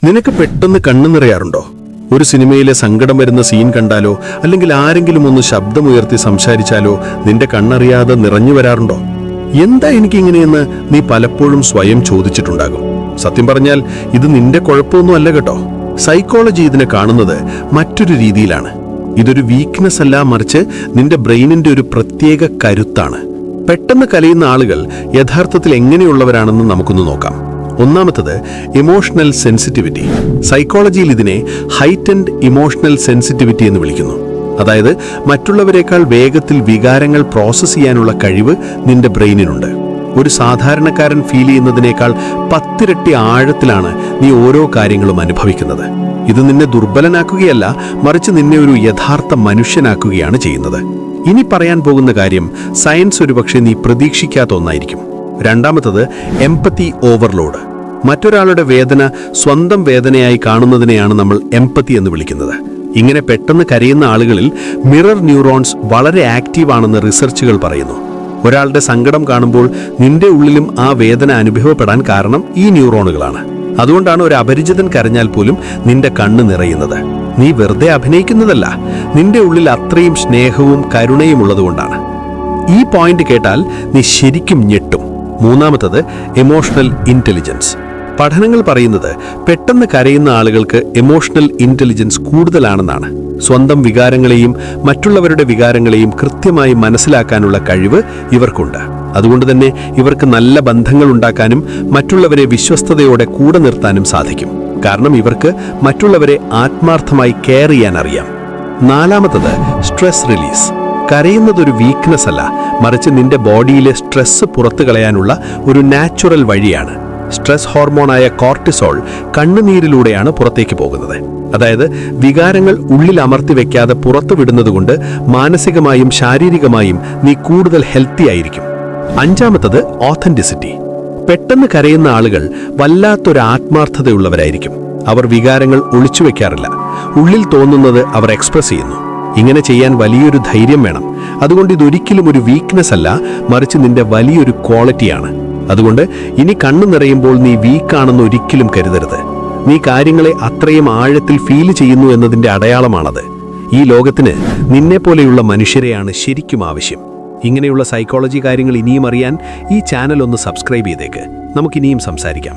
നിനക്ക് പെട്ടെന്ന് കണ്ണു നിറയാറുണ്ടോ? ഒരു സിനിമയിലെ സങ്കടം വരുന്ന സീൻ കണ്ടാലോ അല്ലെങ്കിൽ ആരെങ്കിലും ഒന്ന് ശബ്ദമുയർത്തി സംസാരിച്ചാലോ നിന്റെ കണ്ണറിയാതെ നിറഞ്ഞു വരാറുണ്ടോ? എന്താ എനിക്കിങ്ങനെയെന്ന് നീ പലപ്പോഴും സ്വയം ചോദിച്ചിട്ടുണ്ടാകും. സത്യം പറഞ്ഞാൽ ഇത് നിന്റെ കുഴപ്പമൊന്നുമല്ല കേട്ടോ. സൈക്കോളജി ഇതിനെ കാണുന്നത് മറ്റൊരു രീതിയിലാണ്. ഇതൊരു വീക്ക്നെസ് അല്ല, മറിച്ച് നിന്റെ ബ്രെയിനിന്റെ ഒരു പ്രത്യേക കരുത്താണ്. പെട്ടെന്ന് കലയുന്ന ആളുകൾ യഥാർത്ഥത്തിൽ എങ്ങനെയുള്ളവരാണെന്ന് നമുക്കൊന്ന് നോക്കാം. ഒന്നാമത്തത് ഇമോഷണൽ സെൻസിറ്റിവിറ്റി. സൈക്കോളജിയിൽ ഇതിനെ ഹൈറ്റൻഡ് ഇമോഷണൽ സെൻസിറ്റിവിറ്റി എന്ന് വിളിക്കുന്നു. അതായത് മറ്റുള്ളവരെക്കാൾ വേഗത്തിൽ വികാരങ്ങൾ പ്രോസസ്സ് ചെയ്യാനുള്ള കഴിവ് നിന്റെ ബ്രെയിനിനുണ്ട്. ഒരു സാധാരണക്കാരൻ ഫീൽ ചെയ്യുന്നതിനേക്കാൾ 10 ഇരട്ടി ആഴത്തിലാണ് നീ ഓരോ കാര്യങ്ങളും അനുഭവിക്കുന്നത്. ഇത് നിന്നെ ദുർബലനാക്കുകയല്ല, മറിച്ച് നിന്നെ ഒരു യഥാർത്ഥ മനുഷ്യനാക്കുകയാണ് ചെയ്യുന്നത്. ഇനി പറയാൻ പോകുന്ന കാര്യം സയൻസ് ഒരുപക്ഷെ നീ പ്രതീക്ഷിക്കാത്ത ഒന്നായിരിക്കും. രണ്ടാമത്തത് എംപത്തി ഓവർലോഡ്. മറ്റൊരാളുടെ വേദന സ്വന്തം വേദനയായി കാണുന്നതിനെയാണ് നമ്മൾ എംപത്തി എന്ന് വിളിക്കുന്നത്. ഇങ്ങനെ പെട്ടെന്ന് കരയുന്ന ആളുകളിൽ മിറർ ന്യൂറോൺസ് വളരെ ആക്റ്റീവ് ആണെന്ന് റിസർച്ചുകൾ പറയുന്നു. ഒരാളുടെ സങ്കടം കാണുമ്പോൾ നിന്റെ ഉള്ളിലും ആ വേദന അനുഭവപ്പെടാൻ കാരണം ഈ ന്യൂറോണുകളാണ്. അതുകൊണ്ടാണ് ഒരു അപരിചിതൻ കരഞ്ഞാൽ പോലും നിന്റെ കണ്ണ് നിറയുന്നത്. നീ വെറുതെ അഭിനയിക്കുന്നതല്ല, നിന്റെ ഉള്ളിൽ അത്രയും സ്നേഹവും കരുണയും ഉള്ളതുകൊണ്ടാണ്. ഈ പോയിന്റ് കേട്ടാൽ നീ ശരിക്കും ഞെട്ടും. മൂന്നാമത്തത് ഇമോഷണൽ ഇന്റലിജൻസ്. പഠനങ്ങൾ പറയുന്നത് പെട്ടെന്ന് കരയുന്ന ആളുകൾക്ക് ഇമോഷണൽ ഇന്റലിജൻസ് കൂടുതലാണെന്നാണ്. സ്വന്തം വികാരങ്ങളെയും മറ്റുള്ളവരുടെ വികാരങ്ങളെയും കൃത്യമായി മനസ്സിലാക്കാനുള്ള കഴിവ് ഇവർക്കുണ്ട്. അതുകൊണ്ട് തന്നെ ഇവർക്ക് നല്ല ബന്ധങ്ങൾ ഉണ്ടാക്കാനും മറ്റുള്ളവരെ വിശ്വസ്തയോടെ കൂടെ നിർത്താനും സാധിക്കും. കാരണം ഇവർക്ക് മറ്റുള്ളവരെ ആത്മാർത്ഥമായി കെയർ ചെയ്യാൻ അറിയാം. നാലാമത്തത് സ്ട്രെസ് റിലീസ്. കരയുന്നതൊരു വീക്ക്നെസ് അല്ല, മറിച്ച് നിന്റെ ബോഡിയിലെ സ്ട്രെസ് പുറത്തു കളയാനുള്ള ഒരു നാച്ചുറൽ വഴിയാണ്. സ്ട്രെസ് ഹോർമോണായ കോർട്ടിസോൾ കണ്ണുനീരിലൂടെയാണ് പുറത്തേക്ക് പോകുന്നത്. അതായത് വികാരങ്ങൾ ഉള്ളിൽ അമർത്തി വെക്കാതെ പുറത്തു വിടുന്നതുകൊണ്ട് മാനസികമായും ശാരീരികമായും നീ കൂടുതൽ ഹെൽത്തി ആയിരിക്കും. അഞ്ചാമത്തത് ഓഥന്റിസിറ്റി. പെട്ടെന്ന് കരയുന്ന ആളുകൾ വല്ലാത്തൊരു ആത്മാർത്ഥതയുള്ളവരായിരിക്കും. അവർ വികാരങ്ങൾ ഒളിച്ചു വെക്കാറില്ല. ഉള്ളിൽ തോന്നുന്നത് അവർ എക്സ്പ്രസ് ചെയ്യുന്നു. ഇങ്ങനെ ചെയ്യാൻ വലിയൊരു ധൈര്യം വേണം. അതുകൊണ്ട് ഇതൊരിക്കലും ഒരു വീക്ക്നെസ് അല്ല, മറിച്ച് നിന്റെ വലിയൊരു ക്വാളിറ്റിയാണ്. അതുകൊണ്ട് ഇനി കണ്ണു നിറയുമ്പോൾ നീ വീക്കാണെന്ന് ഒരിക്കലും കരുതരുത്. നീ കാര്യങ്ങളെ അത്രയും ആഴത്തിൽ ഫീൽ ചെയ്യുന്നു എന്നതിൻ്റെ അടയാളമാണത്. ഈ ലോകത്തിന് നിന്നെപ്പോലെയുള്ള മനുഷ്യരെയാണ് ശരിക്കും ആവശ്യം. ഇങ്ങനെയുള്ള സൈക്കോളജി കാര്യങ്ങൾ ഇനിയും അറിയാൻ ഈ ചാനൽ ഒന്ന് സബ്സ്ക്രൈബ് ചെയ്തേക്ക്. നമുക്കിനിയും സംസാരിക്കാം.